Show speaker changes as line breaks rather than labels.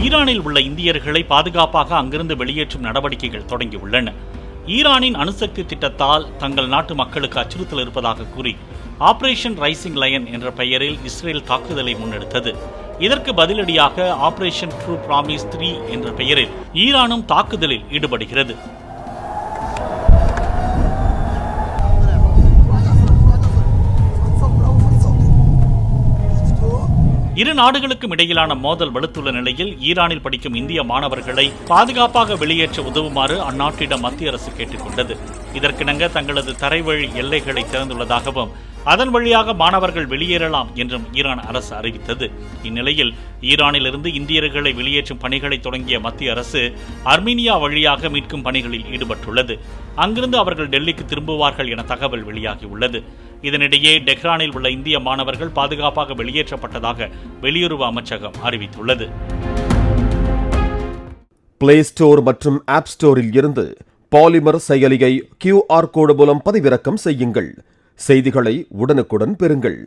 ஈரானில் உள்ள இந்தியர்களை பாதுகாப்பாக அங்கிருந்து வெளியேற்றும் நடவடிக்கைகள் தொடங்கியுள்ளன. ஈரானின் அணுசக்தி திட்டத்தால் தங்கள் நாட்டு மக்களுக்கு அச்சுறுத்தல் இருப்பதாக கூறி ஆபரேஷன் ரைசிங் லயன் என்ற பெயரில் இஸ்ரேல் தாக்குதலை முன்னெடுத்தது. இதற்கு பதிலடியாக ஆபரேஷன் ட்ரூ பிராமிஸ் 3 என்ற பெயரில் ஈரானும் தாக்குதலில் ஈடுபடுகிறது. இரு நாடுகளுக்கும் இடையிலான மோதல் வலுத்துள்ள நிலையில் ஈரானில் படிக்கும் இந்திய மாணவர்களை பாதுகாப்பாக வெளியேற்ற உதவுமாறு அந்நாட்டிடம் மத்திய அரசு கேட்டுக்கொண்டது. இதற்கிணங்க தங்களது தரைவழி எல்லைகளை திறந்துள்ளதாகவும் அதன் வழியாக மாணவர்கள் வெளியேறலாம் என்றும் ஈரான் அரசு அறிவித்தது. இந்நிலையில் ஈரானிலிருந்து இந்தியர்களை வெளியேற்றும் பணிகளை தொடங்கிய மத்திய அரசு அர்மீனியா வழியாக மீட்கும் பணிகளில் ஈடுபட்டுள்ளது. அங்கிருந்து அவர்கள் டெல்லிக்கு திரும்புவார்கள் என தகவல் வெளியாகியுள்ளது. இதனிடையே டெஹ்ரானில் உள்ள இந்திய மாணவர்கள் பாதுகாப்பாக வெளியேற்றப்பட்டதாக வெளியுறவு அமைச்சகம் அறிவித்துள்ளது.
பிளே ஸ்டோர் மற்றும் ஆப் ஸ்டோரில் இருந்து பாலிமர் செயலியை QR கோடு மூலம் பதிவிறக்கம் செய்யுங்கள். செய்திகளை உடனுக்குடன் பெறுங்கள்.